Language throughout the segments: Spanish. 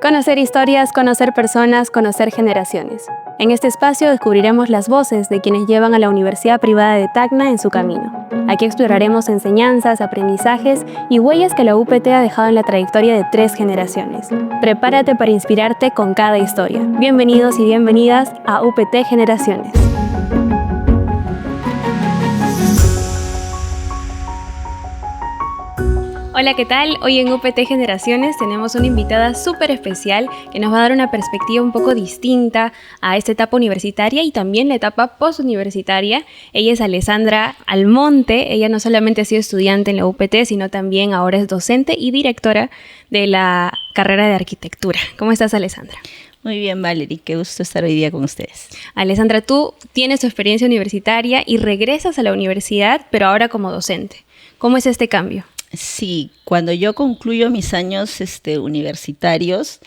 Conocer historias, conocer personas, conocer generaciones. En este espacio descubriremos las voces de quienes llevan a la Universidad Privada de Tacna en su camino. Aquí exploraremos enseñanzas, aprendizajes y huellas que la UPT ha dejado en la trayectoria de 3 generaciones. Prepárate para inspirarte con cada historia. Bienvenidos y bienvenidas a UPT Generaciones. Hola, ¿qué tal? Hoy en UPT Generaciones tenemos una invitada súper especial que nos va a dar una perspectiva un poco distinta a esta etapa universitaria y también la etapa postuniversitaria. Ella es Alessandra Almonte. Ella no solamente ha sido estudiante en la UPT, sino también ahora es docente y directora de la carrera de arquitectura. ¿Cómo estás, Alessandra? Muy bien, Valerie, qué gusto estar hoy día con ustedes. Alessandra, tú tienes tu experiencia universitaria y regresas a la universidad, pero ahora como docente. ¿Cómo es este cambio? Sí, cuando yo concluyo mis años universitarios,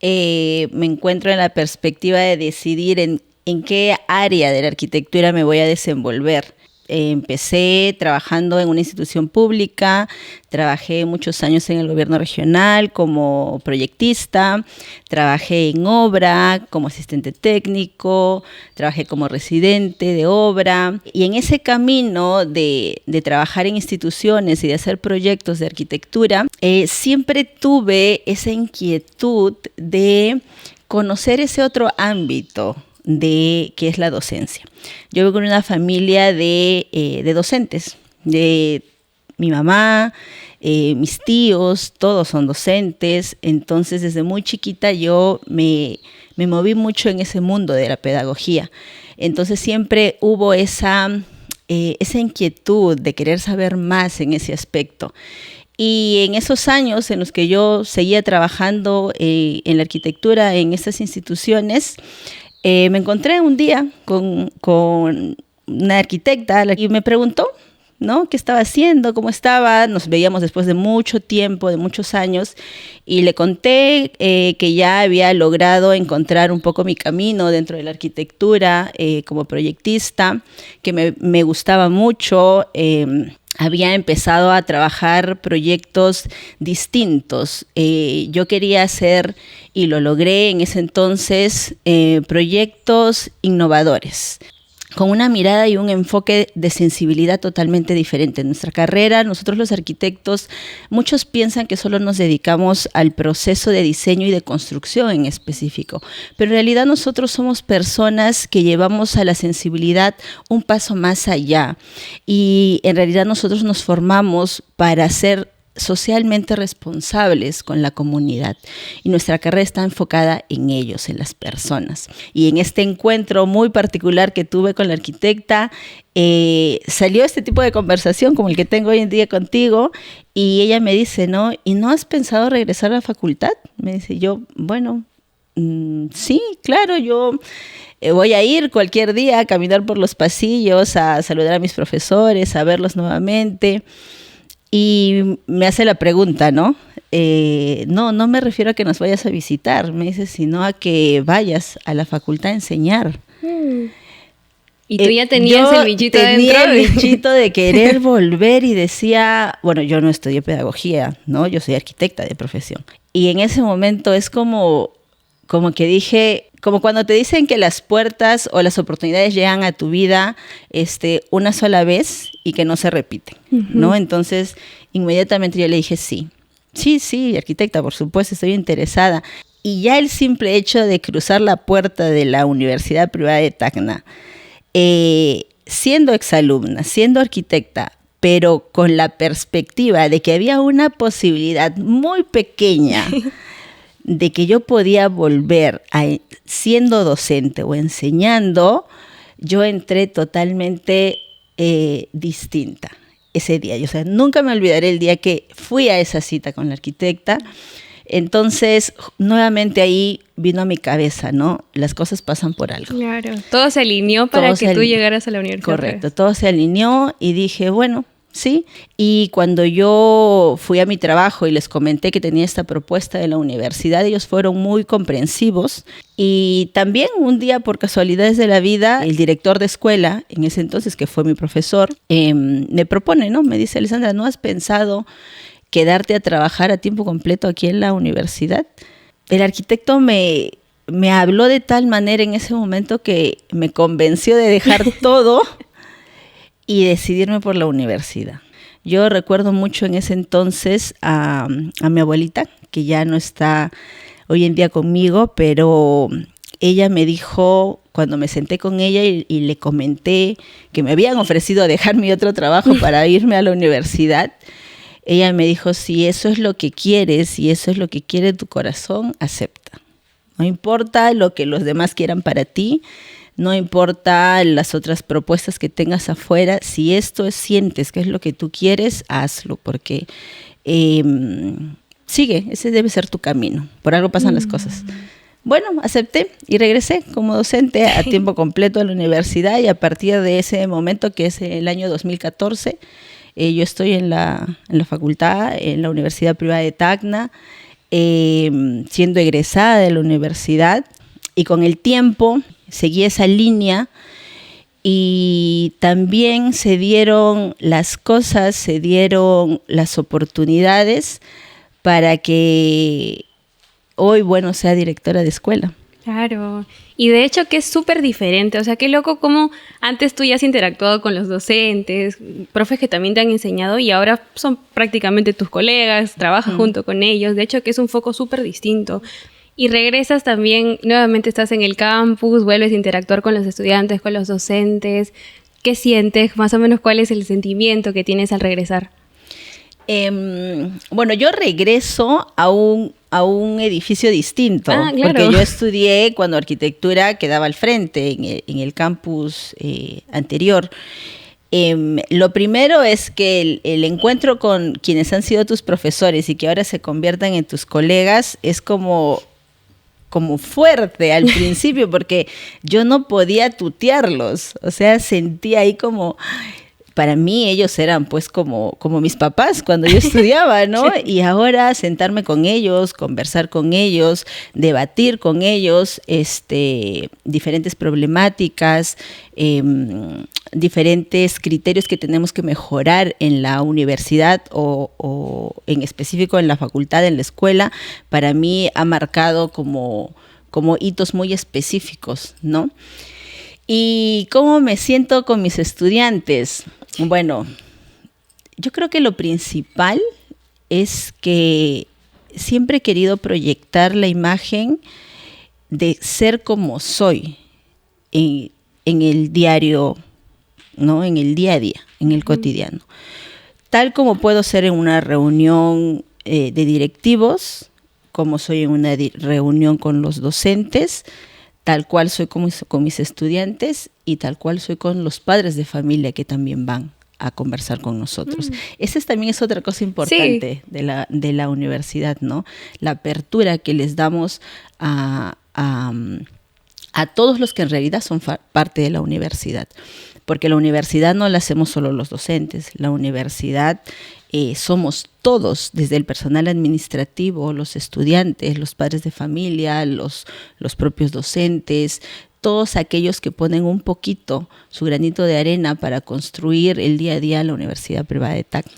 me encuentro en la perspectiva de decidir en qué área de la arquitectura me voy a desenvolver. Empecé trabajando en una institución pública, trabajé muchos años en el gobierno regional como proyectista, trabajé en obra como asistente técnico, trabajé como residente de obra y en ese camino de trabajar en instituciones y de hacer proyectos de arquitectura, siempre tuve esa inquietud de conocer ese otro ámbito de qué es la docencia. Yo vengo de una familia de docentes, de mi mamá, mis tíos, todos son docentes, entonces desde muy chiquita yo me moví mucho en ese mundo de la pedagogía. Entonces siempre hubo esa inquietud de querer saber más en ese aspecto. Y en esos años en los que yo seguía trabajando en la arquitectura en estas instituciones, me encontré un día con una arquitecta y me preguntó, ¿no?, qué estaba haciendo, cómo estaba. Nos veíamos después de mucho tiempo, de muchos años, y le conté que ya había logrado encontrar un poco mi camino dentro de la arquitectura como proyectista, que me gustaba mucho. Había empezado a trabajar proyectos distintos. Yo quería hacer, y lo logré en ese entonces, proyectos innovadores, con una mirada y un enfoque de sensibilidad totalmente diferente. En nuestra carrera, nosotros los arquitectos, muchos piensan que solo nos dedicamos al proceso de diseño y de construcción en específico, pero en realidad nosotros somos personas que llevamos a la sensibilidad un paso más allá y en realidad nosotros nos formamos para ser socialmente responsables con la comunidad y nuestra carrera está enfocada en ellos, en las personas. Y en este encuentro muy particular que tuve con la arquitecta, salió este tipo de conversación como el que tengo hoy en día contigo y ella me dice, ¿no? ¿Y no has pensado regresar a la facultad? Me dice yo, bueno, sí, claro, yo voy a ir cualquier día a caminar por los pasillos, a saludar a mis profesores, a verlos nuevamente. Y me hace la pregunta, ¿no? No me refiero a que nos vayas a visitar, me dice, sino a que vayas a la facultad a enseñar. ¿Y tú ya tenías el bichito dentro? Tenía el bichito de querer volver y decía, bueno, yo no estudié pedagogía, ¿no? Yo soy arquitecta de profesión. Y en ese momento es como que dije, como cuando te dicen que las puertas o las oportunidades llegan a tu vida una sola vez y que no se repiten, ¿no? Entonces, inmediatamente yo le dije sí, arquitecta, por supuesto, estoy interesada. Y ya el simple hecho de cruzar la puerta de la Universidad Privada de Tacna, siendo exalumna, siendo arquitecta, pero con la perspectiva de que había una posibilidad muy pequeña de que yo podía volver siendo docente o enseñando, yo entré totalmente distinta ese día. O sea, nunca me olvidaré el día que fui a esa cita con la arquitecta. Entonces, nuevamente ahí vino a mi cabeza, ¿no? Las cosas pasan por algo. Claro, todo se alineó para que tú llegaras a la universidad. Correcto, todo se alineó y dije, bueno, sí. Y cuando yo fui a mi trabajo y les comenté que tenía esta propuesta de la universidad, ellos fueron muy comprensivos. Y también un día, por casualidades de la vida, el director de escuela, en ese entonces, que fue mi profesor, me propone, ¿no? Me dice, Alessandra, ¿no has pensado quedarte a trabajar a tiempo completo aquí en la universidad? el arquitecto me habló de tal manera en ese momento que me convenció de dejar todo y decidirme por la universidad. Yo recuerdo mucho en ese entonces a mi abuelita, que ya no está hoy en día conmigo, pero ella me dijo, cuando me senté con ella y le comenté que me habían ofrecido dejar mi otro trabajo para irme a la universidad, ella me dijo, si eso es lo que quieres, si eso es lo que quiere tu corazón, acepta. No importa lo que los demás quieran para ti, no importa las otras propuestas que tengas afuera, si esto sientes que es lo que tú quieres, hazlo, porque sigue, ese debe ser tu camino, por algo pasan las cosas. Bueno, acepté y regresé como docente a tiempo completo a la universidad y a partir de ese momento, que es el año 2014, yo estoy en la facultad, en la Universidad Privada de Tacna, siendo egresada de la universidad, y con el tiempo seguí esa línea y también se dieron las cosas, se dieron las oportunidades para que hoy, bueno, sea directora de escuela. Claro, y de hecho que es súper diferente, o sea, qué loco como antes tú ya has interactuado con los docentes, profes que también te han enseñado y ahora son prácticamente tus colegas, trabajas junto con ellos, de hecho que es un foco súper distinto. Y regresas también, nuevamente estás en el campus, vuelves a interactuar con los estudiantes, con los docentes. ¿Qué sientes? Más o menos, ¿cuál es el sentimiento que tienes al regresar? Bueno, yo regreso a un edificio distinto, claro. Porque yo estudié cuando arquitectura quedaba al frente, en el campus anterior. Lo primero es que el encuentro con quienes han sido tus profesores y que ahora se conviertan en tus colegas es como fuerte al principio, porque yo no podía tutearlos, o sea, sentía ahí como, para mí ellos eran pues como mis papás cuando yo estudiaba, ¿no? Y ahora sentarme con ellos, conversar con ellos, debatir con ellos, diferentes problemáticas, diferentes criterios que tenemos que mejorar en la universidad o en específico en la facultad, en la escuela, para mí ha marcado como hitos muy específicos, ¿no? ¿Y cómo me siento con mis estudiantes? Bueno, yo creo que lo principal es que siempre he querido proyectar la imagen de ser como soy en el diario, ¿no? En el día a día, en el cotidiano. Tal como puedo ser en una reunión de directivos, como soy en una reunión con los docentes, tal cual soy con mis estudiantes y tal cual soy con los padres de familia que también van a conversar con nosotros. Esa también es otra cosa importante de la universidad, ¿no? La apertura que les damos a todos los que en realidad son parte de la universidad. Porque la universidad no la hacemos solo los docentes, la universidad somos todos, desde el personal administrativo, los estudiantes, los padres de familia, los propios docentes, todos aquellos que ponen un poquito su granito de arena para construir el día a día en la Universidad Privada de Tacna.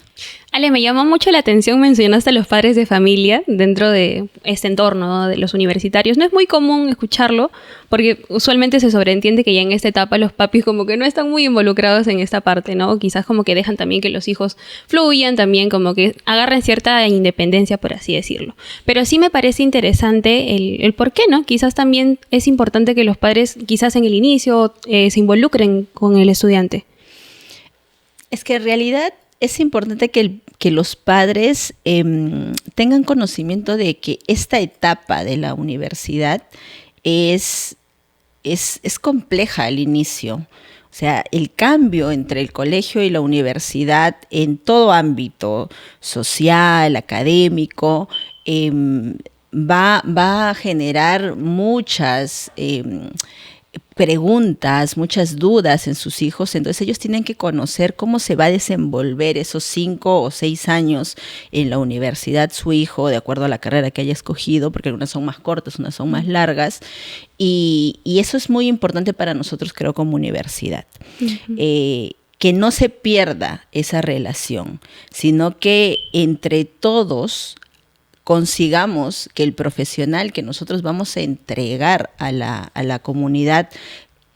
Ale, me llamó mucho la atención, mencionaste a los padres de familia dentro de este entorno, ¿no?, de los universitarios. No es muy común escucharlo, porque usualmente se sobreentiende que ya en esta etapa los papis como que no están muy involucrados en esta parte, ¿no? Quizás como que dejan también que los hijos fluyan, también como que agarren cierta independencia, por así decirlo. Pero sí me parece interesante el por qué, ¿no? Quizás también es importante que los padres, quizás en el inicio, se involucren con el estudiante. Es que en realidad es importante que los padres tengan conocimiento de que esta etapa de la universidad es compleja al inicio. O sea, el cambio entre el colegio y la universidad en todo ámbito social, académico, va a generar muchas preguntas, muchas dudas en sus hijos. Entonces ellos tienen que conocer cómo se va a desenvolver esos 5 o 6 años en la universidad su hijo, de acuerdo a la carrera que haya escogido, porque algunas son más cortas, unas son más largas, y eso es muy importante para nosotros, creo, como universidad. Que no se pierda esa relación, sino que entre todos consigamos que el profesional que nosotros vamos a entregar a la comunidad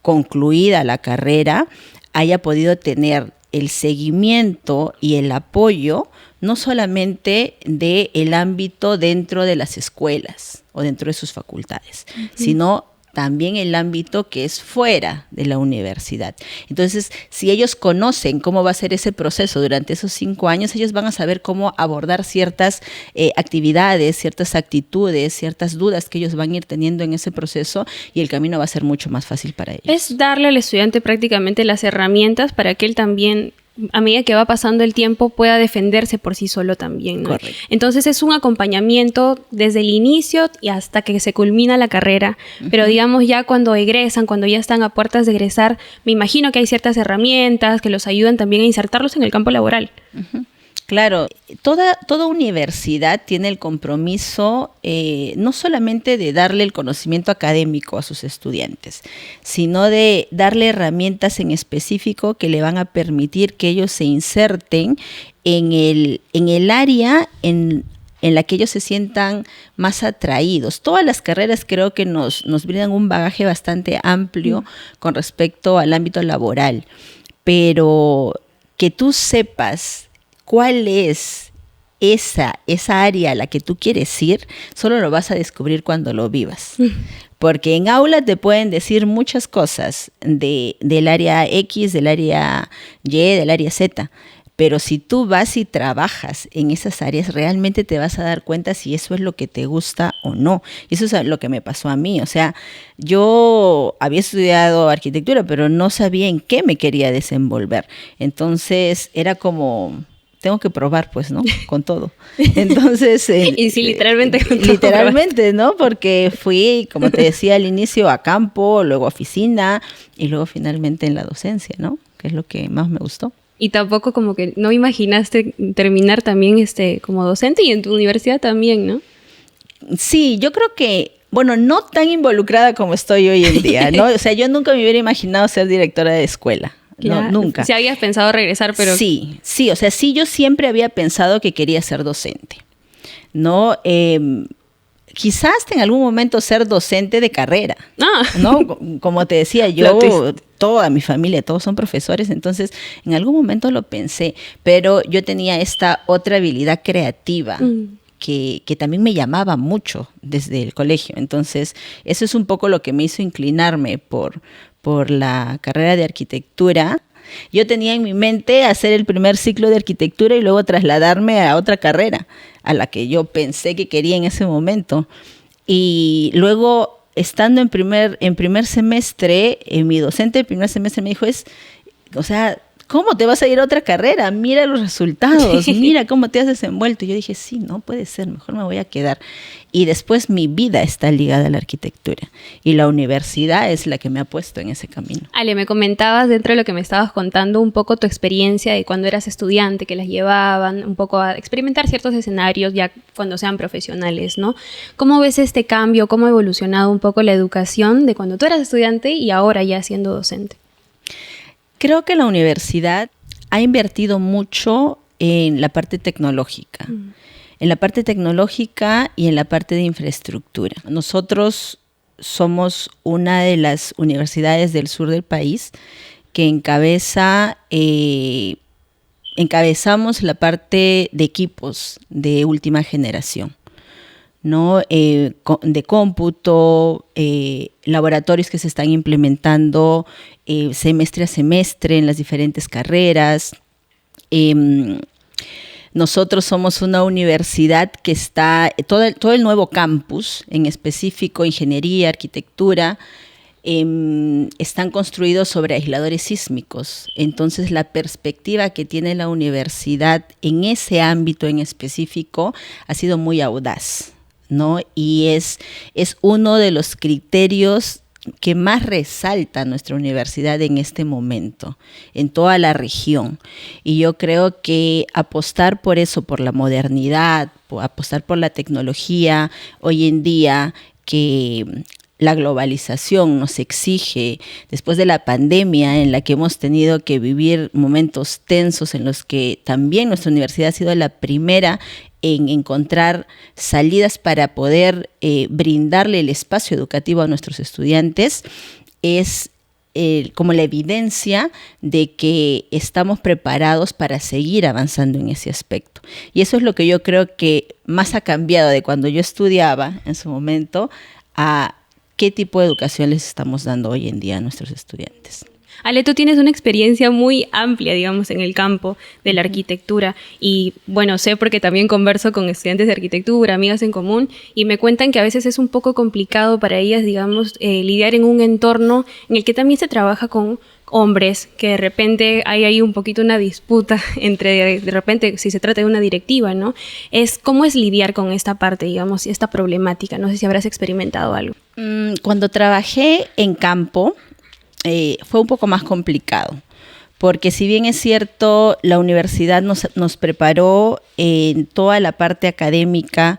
concluida la carrera haya podido tener el seguimiento y el apoyo no solamente del ámbito dentro de las escuelas o dentro de sus facultades, sino también el ámbito que es fuera de la universidad. Entonces, si ellos conocen cómo va a ser ese proceso durante esos 5 años, ellos van a saber cómo abordar ciertas actividades, ciertas actitudes, ciertas dudas que ellos van a ir teniendo en ese proceso, y el camino va a ser mucho más fácil para ellos. Es darle al estudiante prácticamente las herramientas para que él también, a medida que va pasando el tiempo, pueda defenderse por sí solo también, ¿no? Correcto. Entonces es un acompañamiento desde el inicio y hasta que se culmina la carrera, pero digamos ya cuando egresan, cuando ya están a puertas de egresar, me imagino que hay ciertas herramientas que los ayudan también a insertarlos en el campo laboral. Claro, toda universidad tiene el compromiso no solamente de darle el conocimiento académico a sus estudiantes, sino de darle herramientas en específico que le van a permitir que ellos se inserten en el área en la que ellos se sientan más atraídos. Todas las carreras creo que nos brindan un bagaje bastante amplio con respecto al ámbito laboral, pero que tú sepas cuál es esa área a la que tú quieres ir, solo lo vas a descubrir cuando lo vivas. Porque en aula te pueden decir muchas cosas del área X, del área Y, del área Z. Pero si tú vas y trabajas en esas áreas, realmente te vas a dar cuenta si eso es lo que te gusta o no. Y eso es lo que me pasó a mí. O sea, yo había estudiado arquitectura, pero no sabía en qué me quería desenvolver. Entonces era como, tengo que probar, pues, ¿no? Con todo. Entonces... y sí, literalmente. Literalmente, ¿no? Porque fui, como te decía al inicio, a campo, luego a oficina y luego finalmente en la docencia, ¿no? Que es lo que más me gustó. Y tampoco como que no imaginaste terminar también como docente y en tu universidad también, ¿no? Sí, yo creo que, bueno, no tan involucrada como estoy hoy en día, ¿no? O sea, yo nunca me hubiera imaginado ser directora de escuela. Claro. No, nunca. Si habías pensado regresar, pero... Sí, o sea, sí, yo siempre había pensado que quería ser docente, ¿no? Quizás en algún momento ser docente de carrera, ¿no? Como te decía, yo, toda mi familia, todos son profesores, entonces en algún momento lo pensé, pero yo tenía esta otra habilidad creativa que también me llamaba mucho desde el colegio. Entonces, eso es un poco lo que me hizo inclinarme por la carrera de arquitectura. Yo tenía en mi mente hacer el primer ciclo de arquitectura y luego trasladarme a otra carrera, a la que yo pensé que quería en ese momento. Y luego, estando en primer semestre, mi docente del primer semestre me dijo, ¿cómo te vas a ir a otra carrera? Mira los resultados, mira cómo te has desenvuelto. Y yo dije, sí, no puede ser, mejor me voy a quedar. Y después mi vida está ligada a la arquitectura. Y la universidad es la que me ha puesto en ese camino. Ale, me comentabas dentro de lo que me estabas contando un poco tu experiencia de cuando eras estudiante, que las llevaban un poco a experimentar ciertos escenarios ya cuando sean profesionales, ¿no? ¿Cómo ves este cambio? ¿Cómo ha evolucionado un poco la educación de cuando tú eras estudiante y ahora ya siendo docente? Creo que la universidad ha invertido mucho en la parte tecnológica, en la parte tecnológica y en la parte de infraestructura. Nosotros somos una de las universidades del sur del país que encabezamos la parte de equipos de última generación, ¿no? De cómputo, laboratorios que se están implementando semestre a semestre en las diferentes carreras. Nosotros somos una universidad que está, todo el nuevo campus, en específico ingeniería, arquitectura, están construidos sobre aisladores sísmicos. Entonces, la perspectiva que tiene la universidad en ese ámbito en específico ha sido muy audaz, ¿no? Y es uno de los criterios que más resalta nuestra universidad en este momento, en toda la región. Y yo creo que apostar por eso, por la modernidad, apostar por la tecnología, hoy en día que la globalización nos exige, después de la pandemia en la que hemos tenido que vivir momentos tensos en los que también nuestra universidad ha sido la primera en encontrar salidas para poder brindarle el espacio educativo a nuestros estudiantes, es como la evidencia de que estamos preparados para seguir avanzando en ese aspecto. Y eso es lo que yo creo que más ha cambiado de cuando yo estudiaba en su momento a qué tipo de educación les estamos dando hoy en día a nuestros estudiantes. Ale, tú tienes una experiencia muy amplia, digamos, en el campo de la arquitectura y, bueno, sé porque también converso con estudiantes de arquitectura, amigas en común, y me cuentan que a veces es un poco complicado para ellas, digamos, lidiar en un entorno en el que también se trabaja con hombres, que de repente hay ahí un poquito una disputa entre, de repente, si se trata de una directiva, ¿no? ¿Cómo es lidiar con esta parte, digamos, esta problemática? No sé si habrás experimentado algo. Cuando trabajé en campo, fue un poco más complicado, porque si bien es cierto, la universidad nos preparó en toda la parte académica,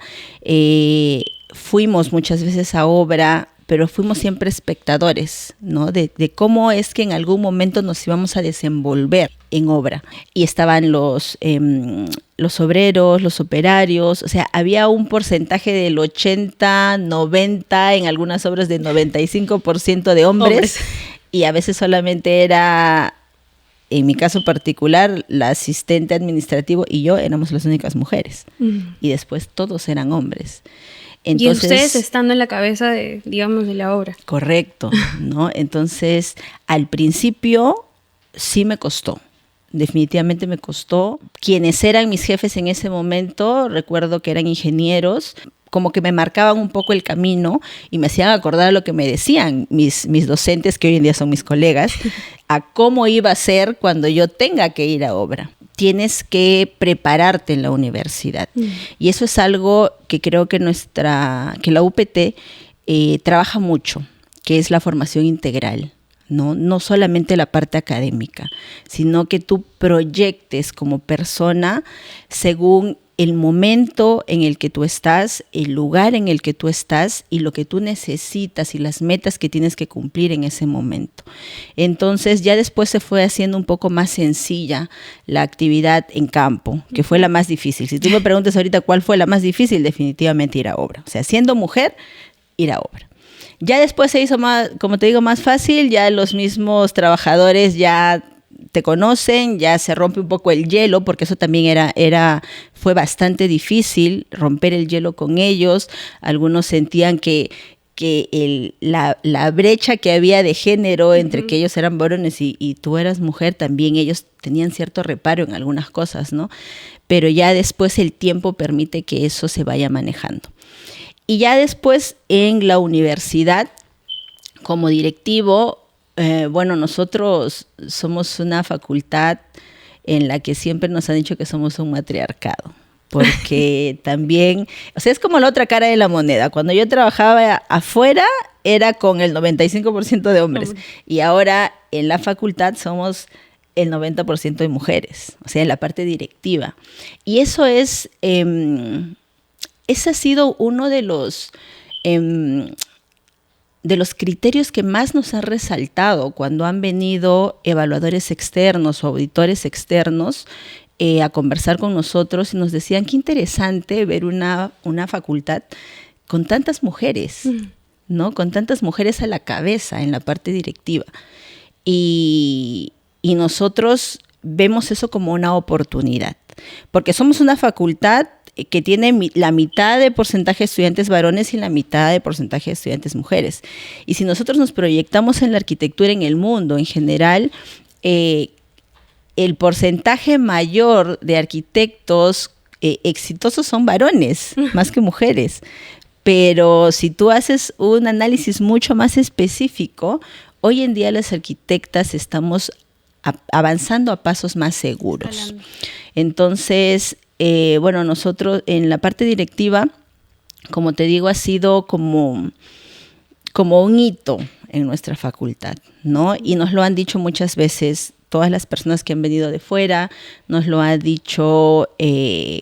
fuimos muchas veces a obra, pero fuimos siempre espectadores, ¿no? De cómo es que en algún momento nos íbamos a desenvolver en obra. Y estaban los obreros, los operarios, o sea, había un porcentaje del 80, 90, en algunas obras de 95% de hombres. Y a veces solamente era, en mi caso particular, la asistente administrativo y yo éramos las únicas mujeres. Y después todos eran hombres. Entonces, y ustedes estando en la cabeza de, digamos, de la obra. Correcto, ¿no? Entonces, al principio sí me costó. Definitivamente me costó. Quienes eran mis jefes en ese momento, recuerdo que eran ingenieros, como que me marcaban un poco el camino y me hacían acordar lo que me decían mis docentes, que hoy en día son mis colegas, a cómo iba a ser cuando yo tenga que ir a obra. Tienes que prepararte en la universidad. Y eso es algo que creo que la UPT trabaja mucho, que es la formación integral. No solamente la parte académica, sino que tú proyectes como persona según el momento en el que tú estás, el lugar en el que tú estás y lo que tú necesitas y las metas que tienes que cumplir en ese momento. Entonces ya después se fue haciendo un poco más sencilla la actividad en campo, que fue la más difícil. Si tú me preguntas ahorita cuál fue la más difícil, definitivamente ir a obra. O sea, siendo mujer, ir a obra. Ya después se hizo más, como te digo, más fácil, ya los mismos trabajadores ya te conocen, ya se rompe un poco el hielo, porque eso también fue bastante difícil romper el hielo con ellos. Algunos sentían que la brecha que había de género entre que ellos eran varones y tú eras mujer, también ellos tenían cierto reparo en algunas cosas, ¿no? Pero ya después el tiempo permite que eso se vaya manejando. Y ya después en la universidad, como directivo, nosotros somos una facultad en la que siempre nos han dicho que somos un matriarcado, porque también, o sea, es como la otra cara de la moneda. Cuando yo trabajaba afuera era con el 95% de hombres y ahora en la facultad somos el 90% de mujeres, o sea, en la parte directiva. Y eso ese ha sido uno de los criterios que más nos han resaltado cuando han venido evaluadores externos o auditores externos a conversar con nosotros y nos decían qué interesante ver una facultad con tantas mujeres, ¿no? Con tantas mujeres a la cabeza en la parte directiva. Y nosotros vemos eso como una oportunidad, porque somos una facultad que tiene la mitad de porcentaje de estudiantes varones y la mitad de porcentaje de estudiantes mujeres. Y si nosotros nos proyectamos en la arquitectura en el mundo en general, el porcentaje mayor de arquitectos exitosos son varones, más que mujeres. Pero si tú haces un análisis mucho más específico, hoy en día las arquitectas estamos avanzando a pasos más seguros. Entonces, nosotros en la parte directiva, como te digo, ha sido como un hito en nuestra facultad, ¿no? Y nos lo han dicho muchas veces todas las personas que han venido de fuera, nos lo ha dicho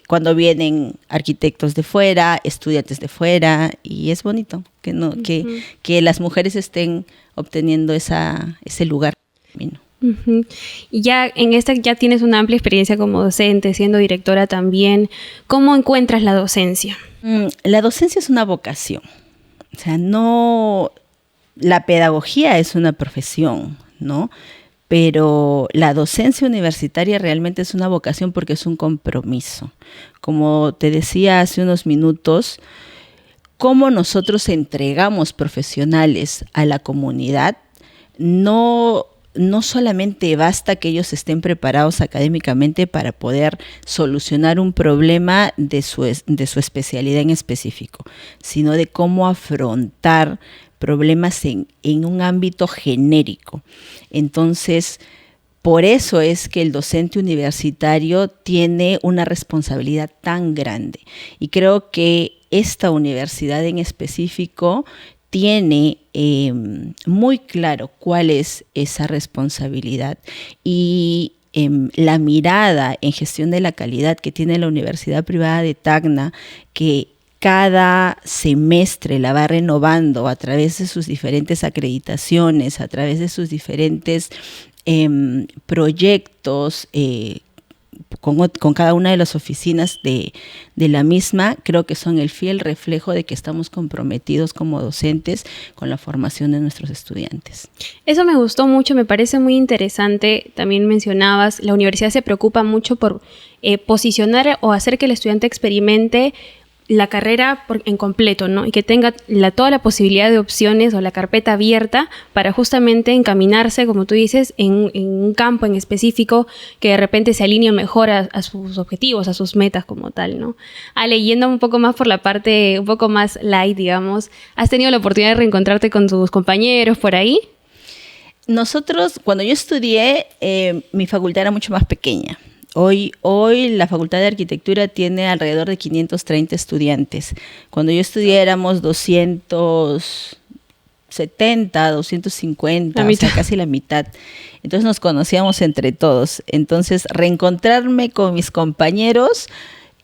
cuando vienen arquitectos de fuera, estudiantes de fuera, y es bonito que no que las mujeres estén obteniendo ese lugar. Uh-huh. Y ya en esta ya tienes una amplia experiencia como docente, siendo directora también. ¿Cómo encuentras la docencia? La docencia es una vocación. O sea, no, la pedagogía es una profesión, ¿no? Pero la docencia universitaria realmente es una vocación porque es un compromiso. Como te decía hace unos minutos, cómo nosotros entregamos profesionales a la comunidad, no solamente basta que ellos estén preparados académicamente para poder solucionar un problema de su especialidad en específico, sino de cómo afrontar problemas en un ámbito genérico. Entonces, por eso es que el docente universitario tiene una responsabilidad tan grande. Y creo que esta universidad en específico tiene muy claro cuál es esa responsabilidad y la mirada en gestión de la calidad que tiene la Universidad Privada de Tacna, que cada semestre la va renovando a través de sus diferentes acreditaciones, a través de sus diferentes proyectos, con cada una de las oficinas de la misma, creo que son el fiel reflejo de que estamos comprometidos como docentes con la formación de nuestros estudiantes. Eso me gustó mucho, me parece muy interesante. También mencionabas, la universidad se preocupa mucho por posicionar o hacer que el estudiante experimente la carrera en completo, ¿no? Y que tenga toda la posibilidad de opciones o la carpeta abierta para justamente encaminarse, como tú dices, en un campo en específico que de repente se alinee mejor a sus objetivos, a sus metas como tal, ¿no? Leyendo un poco más por la parte un poco más light, digamos, ¿has tenido la oportunidad de reencontrarte con tus compañeros por ahí? Nosotros, cuando yo estudié, mi facultad era mucho más pequeña. Hoy la Facultad de Arquitectura tiene alrededor de 530 estudiantes. Cuando yo estudié éramos 270, 250, o sea, casi la mitad. Entonces nos conocíamos entre todos. Entonces reencontrarme con mis compañeros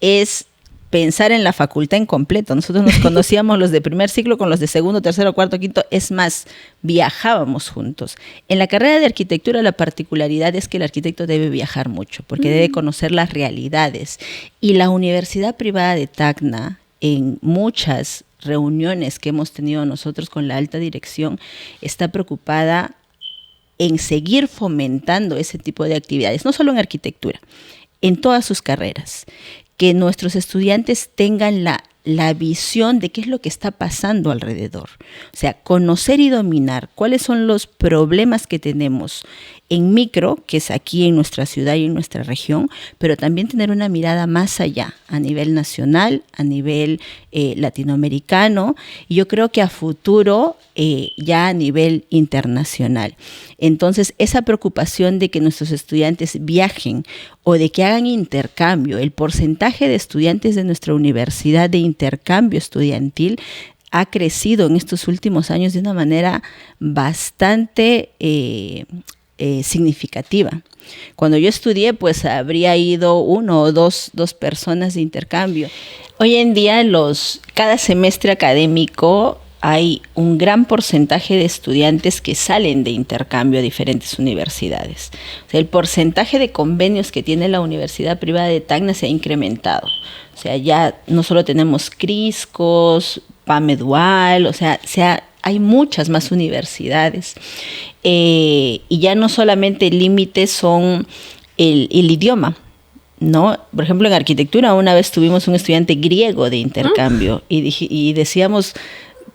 es pensar en la facultad en completo. Nosotros nos conocíamos los de primer ciclo con los de segundo, tercero, cuarto, quinto. Es más, viajábamos juntos. En la carrera de arquitectura la particularidad es que el arquitecto debe viajar mucho porque debe conocer las realidades. Y la Universidad Privada de Tacna, en muchas reuniones que hemos tenido nosotros con la alta dirección, está preocupada en seguir fomentando ese tipo de actividades, no solo en arquitectura, en todas sus carreras. Que nuestros estudiantes tengan la visión de qué es lo que está pasando alrededor. O sea, conocer y dominar cuáles son los problemas que tenemos en micro, que es aquí en nuestra ciudad y en nuestra región, pero también tener una mirada más allá, a nivel nacional, a nivel latinoamericano, y yo creo que a futuro ya a nivel internacional. Entonces, esa preocupación de que nuestros estudiantes viajen o de que hagan intercambio, el porcentaje de estudiantes de nuestra universidad de intercambio estudiantil ha crecido en estos últimos años de una manera bastante significativa. Cuando yo estudié, pues habría ido uno o dos personas de intercambio. Hoy en día, cada semestre académico hay un gran porcentaje de estudiantes que salen de intercambio a diferentes universidades. O sea, el porcentaje de convenios que tiene la Universidad Privada de Tacna se ha incrementado. O sea, ya no solo tenemos Criscos, PAMEDUAL, o sea, hay muchas más universidades. Y ya no solamente el límite son el idioma, ¿no? Por ejemplo, en arquitectura una vez tuvimos un estudiante griego de intercambio y decíamos,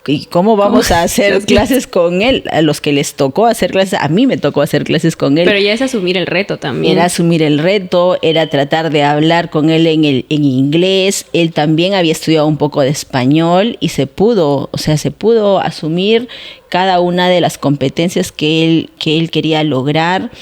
¿y cómo vamos a hacer clases con él? A los que les tocó hacer clases, a mí me tocó hacer clases con él. Pero ya es asumir el reto también. Era asumir el reto, era tratar de hablar con él en inglés. Él también había estudiado un poco de español y se pudo asumir cada una de las competencias que él quería lograr.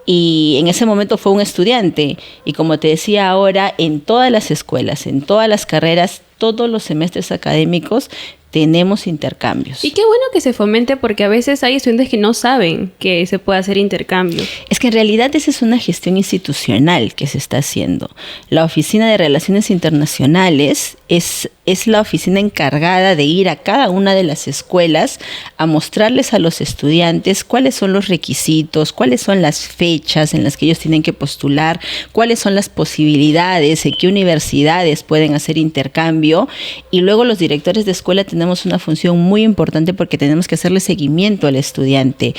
Y en ese momento fue un estudiante. Y como te decía ahora, en todas las escuelas, en todas las carreras, todos los semestres académicos tenemos intercambios. Y qué bueno que se fomente, porque a veces hay estudiantes que no saben que se puede hacer intercambio. Es que en realidad esa es una gestión institucional que se está haciendo. La Oficina de Relaciones Internacionales es la oficina encargada de ir a cada una de las escuelas a mostrarles a los estudiantes cuáles son los requisitos, cuáles son las fechas en las que ellos tienen que postular, cuáles son las posibilidades, en qué universidades pueden hacer intercambio. Y luego los directores de escuela tenemos una función muy importante porque tenemos que hacerle seguimiento al estudiante.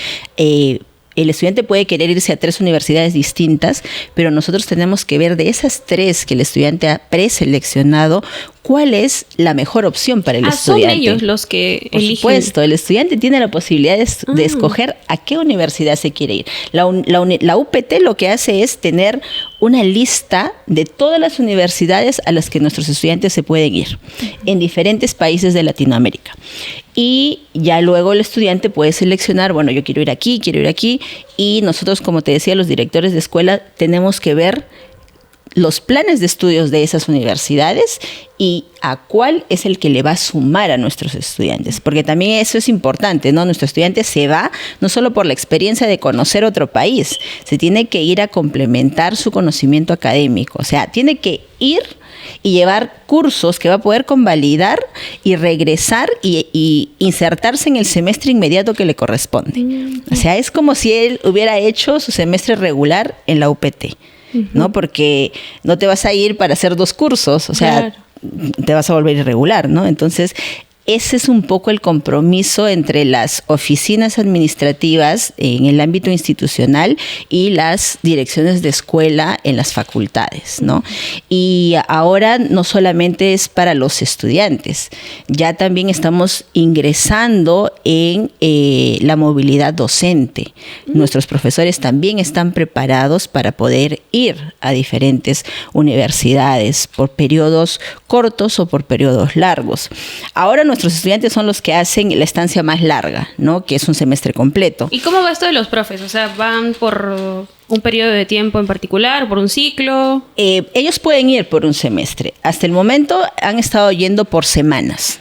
El estudiante puede querer irse a 3 universidades distintas, pero nosotros tenemos que ver de esas 3 que el estudiante ha preseleccionado, cuál es la mejor opción para el estudiante. Son ellos los que eligen. Por supuesto, el estudiante tiene la posibilidad de escoger a qué universidad se quiere ir. La UPT lo que hace es tener una lista de todas las universidades a las que nuestros estudiantes se pueden ir en diferentes países de Latinoamérica. Y ya luego el estudiante puede seleccionar, bueno, yo quiero ir aquí, y nosotros, como te decía, los directores de escuela tenemos que ver los planes de estudios de esas universidades y a cuál es el que le va a sumar a nuestros estudiantes, porque también eso es importante, ¿no? Nuestro estudiante se va no solo por la experiencia de conocer otro país, se tiene que ir a complementar su conocimiento académico, o sea, tiene que ir y llevar cursos que va a poder convalidar y regresar y insertarse en el semestre inmediato que le corresponde. O sea, es como si él hubiera hecho su semestre regular en la UPT, ¿no? Porque no te vas a ir para hacer 2 cursos, o sea, te vas a volver irregular, ¿no? Entonces, ese es un poco el compromiso entre las oficinas administrativas en el ámbito institucional y las direcciones de escuela en las facultades, ¿no? Y ahora no solamente es para los estudiantes, ya también estamos ingresando en la movilidad docente. Nuestros profesores también están preparados para poder ir a diferentes universidades por periodos cortos o por periodos largos. Ahora nuestros estudiantes son los que hacen la estancia más larga, ¿no? Que es un semestre completo. ¿Y cómo va esto de los profes? O sea, ¿van por un periodo de tiempo en particular, por un ciclo? Ellos pueden ir por un semestre. Hasta el momento han estado yendo por semanas.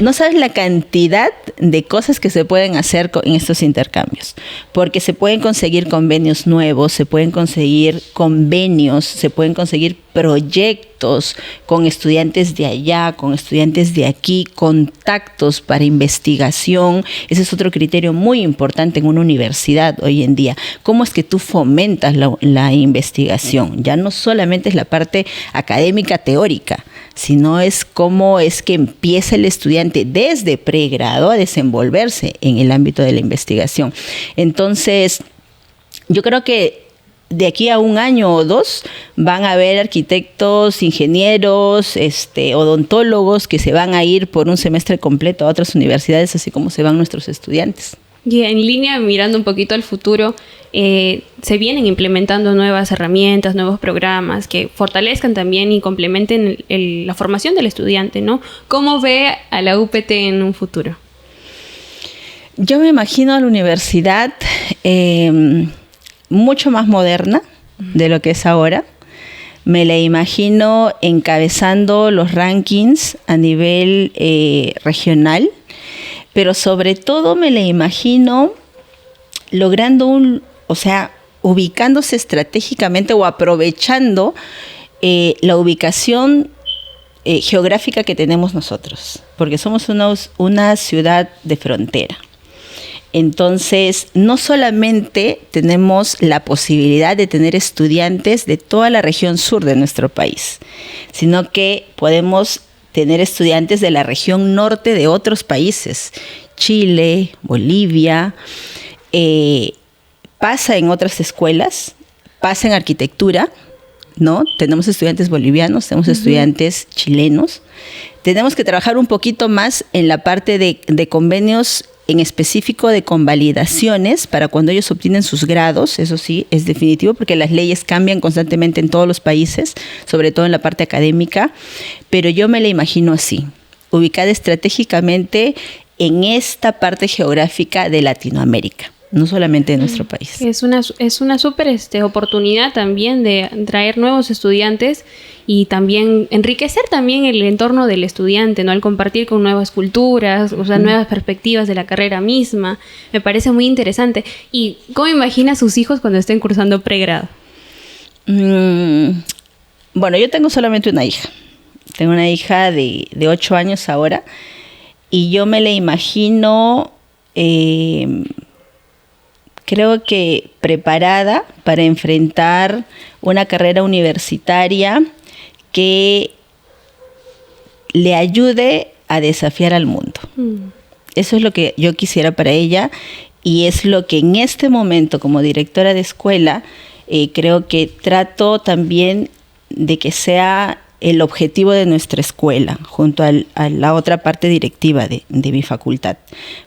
No sabes la cantidad de cosas que se pueden hacer en estos intercambios, porque se pueden conseguir convenios nuevos, se pueden conseguir convenios, se pueden conseguir proyectos con estudiantes de allá, con estudiantes de aquí, contactos para investigación. Ese es otro criterio muy importante en una universidad hoy en día. ¿Cómo es que tú fomentas la investigación? Ya no solamente es la parte académica teórica, sino es cómo es que empieza el estudiante desde pregrado a desenvolverse en el ámbito de la investigación. Entonces, yo creo que de aquí a 1 año o 2 van a haber arquitectos, ingenieros, odontólogos que se van a ir por un semestre completo a otras universidades, así como se van nuestros estudiantes. Y en línea, mirando un poquito al futuro, se vienen implementando nuevas herramientas, nuevos programas que fortalezcan también y complementen la formación del estudiante, ¿no? ¿Cómo ve a la UPT en un futuro? Yo me imagino a la universidad mucho más moderna de lo que es ahora. Me la imagino encabezando los rankings a nivel regional, pero sobre todo me la imagino logrando ubicándose estratégicamente o aprovechando la ubicación geográfica que tenemos nosotros, porque somos una ciudad de frontera. Entonces, no solamente tenemos la posibilidad de tener estudiantes de toda la región sur de nuestro país, sino que podemos tener estudiantes de la región norte de otros países, Chile, Bolivia, pasa en otras escuelas, pasa en arquitectura, ¿no? Tenemos estudiantes bolivianos, tenemos estudiantes chilenos. Tenemos que trabajar un poquito más en la parte de convenios en específico de convalidaciones para cuando ellos obtienen sus grados. Eso sí, es definitivo porque las leyes cambian constantemente en todos los países, sobre todo en la parte académica, pero yo me la imagino así, ubicada estratégicamente en esta parte geográfica de Latinoamérica. no solamente de nuestro país. Es una súper oportunidad también de traer nuevos estudiantes y también enriquecer también el entorno del estudiante, ¿no? Al compartir con nuevas culturas, o sea, nuevas perspectivas de la carrera misma. Me parece muy interesante. ¿Y cómo imagina a sus hijos cuando estén cursando pregrado? Bueno, yo tengo solamente una hija. Tengo una hija de 8 años ahora y yo me la imagino... creo que preparada para enfrentar una carrera universitaria que le ayude a desafiar al mundo. Eso es lo que yo quisiera para ella y es lo que en este momento como directora de escuela creo que trato también de que sea el objetivo de nuestra escuela, junto a la otra parte directiva de mi facultad.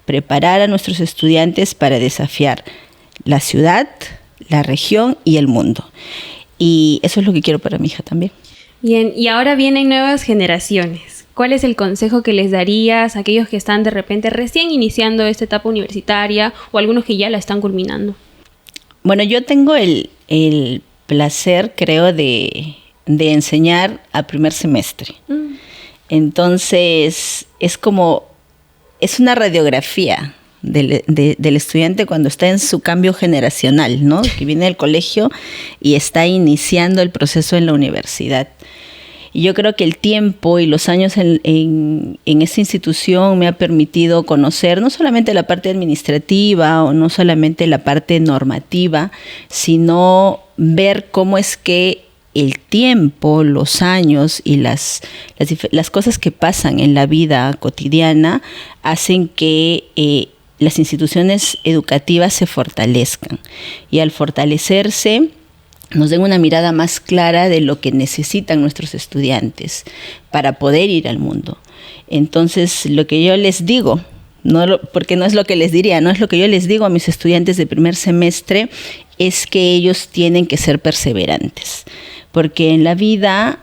Preparar a nuestros estudiantes para desafiar la ciudad, la región y el mundo. Y eso es lo que quiero para mi hija también. Bien, y ahora vienen nuevas generaciones. ¿Cuál es el consejo que les darías a aquellos que están de repente recién iniciando esta etapa universitaria o algunos que ya la están culminando? Bueno, yo tengo el placer, creo, de enseñar a primer semestre. Entonces, es una radiografía del estudiante cuando está en su cambio generacional, ¿no? Que viene del colegio y está iniciando el proceso en la universidad. Y yo creo que el tiempo y los años en esta institución me ha permitido conocer no solamente la parte administrativa o no solamente la parte normativa, sino ver cómo es que el tiempo, los años y las cosas que pasan en la vida cotidiana hacen que las instituciones educativas se fortalezcan. Y al fortalecerse, nos den una mirada más clara de lo que necesitan nuestros estudiantes para poder ir al mundo. Entonces, lo que yo les digo, porque no es lo que les diría, no es lo que yo les digo a mis estudiantes de primer semestre, es que ellos tienen que ser perseverantes. Porque en la vida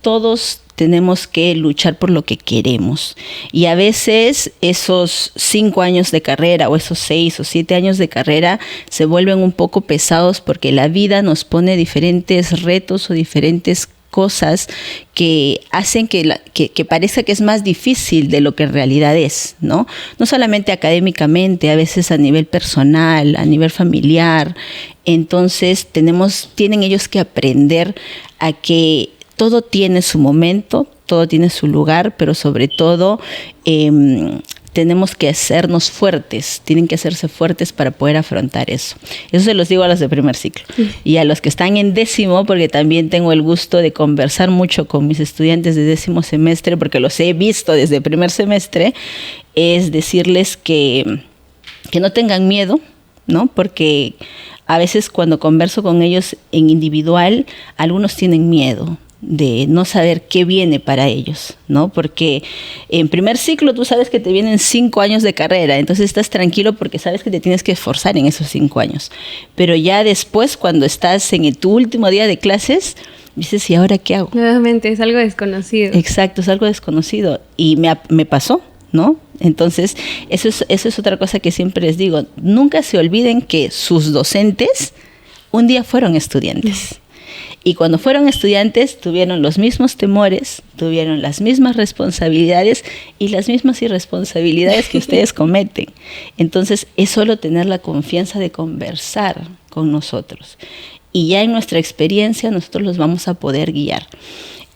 todos tenemos que luchar por lo que queremos. Y a veces esos 5 años de carrera o esos 6 o 7 años de carrera se vuelven un poco pesados porque la vida nos pone diferentes retos o diferentes cosas que hacen que parezca que es más difícil de lo que en realidad es, ¿no? No solamente académicamente, a veces a nivel personal, a nivel familiar. Entonces tienen ellos que aprender a que todo tiene su momento, todo tiene su lugar, pero sobre todo tenemos que hacernos fuertes, tienen que hacerse fuertes para poder afrontar eso. Eso se los digo a los de primer ciclo. Y a los que están en 10º, porque también tengo el gusto de conversar mucho con mis estudiantes de 10º semestre, porque los he visto desde primer semestre, es decirles que no tengan miedo, ¿no? Porque a veces cuando converso con ellos en individual, algunos tienen miedo de no saber qué viene para ellos, ¿no? Porque en primer ciclo tú sabes que te vienen 5 años de carrera, entonces estás tranquilo porque sabes que te tienes que esforzar en esos 5 años. Pero ya después, cuando estás en tu último día de clases, dices, ¿y ahora qué hago? Nuevamente, es algo desconocido. Exacto, es algo desconocido. Y me pasó, ¿no? Entonces, eso es otra cosa que siempre les digo. Nunca se olviden que sus docentes un día fueron estudiantes. Y cuando fueron estudiantes tuvieron los mismos temores, tuvieron las mismas responsabilidades y las mismas irresponsabilidades que ustedes cometen. Entonces es solo tener la confianza de conversar con nosotros. Y ya en nuestra experiencia nosotros los vamos a poder guiar.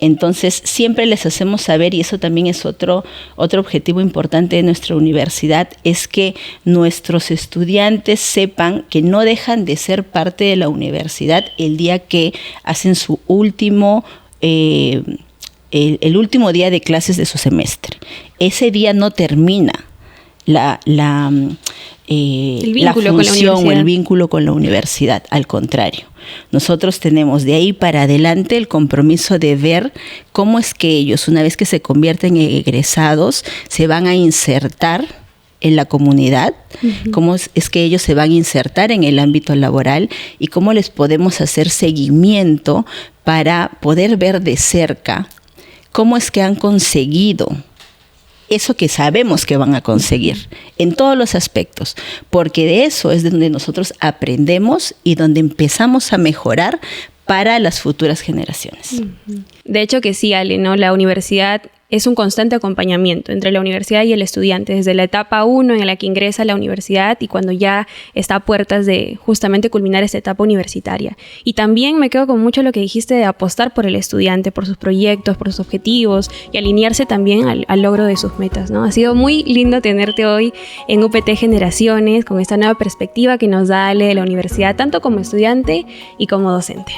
Entonces siempre les hacemos saber, y eso también es otro objetivo importante de nuestra universidad, es que nuestros estudiantes sepan que no dejan de ser parte de la universidad el día que hacen su último el último día de clases de su semestre. Ese día no termina la función o el vínculo con la universidad, al contrario. Nosotros tenemos de ahí para adelante el compromiso de ver cómo es que ellos, una vez que se convierten en egresados, se van a insertar en la comunidad, cómo es que ellos se van a insertar en el ámbito laboral y cómo les podemos hacer seguimiento para poder ver de cerca cómo es que han conseguido eso que sabemos que van a conseguir en todos los aspectos, porque de eso es donde nosotros aprendemos y donde empezamos a mejorar para las futuras generaciones. De hecho que sí, Ale, ¿no? La universidad es un constante acompañamiento entre la universidad y el estudiante, desde la etapa 1 en la que ingresa a la universidad y cuando ya está a puertas de justamente culminar esta etapa universitaria. Y también me quedo con mucho lo que dijiste de apostar por el estudiante, por sus proyectos, por sus objetivos y alinearse también al logro de sus metas, ¿no? Ha sido muy lindo tenerte hoy en UPT Generaciones con esta nueva perspectiva que nos da Ale de la universidad, tanto como estudiante y como docente.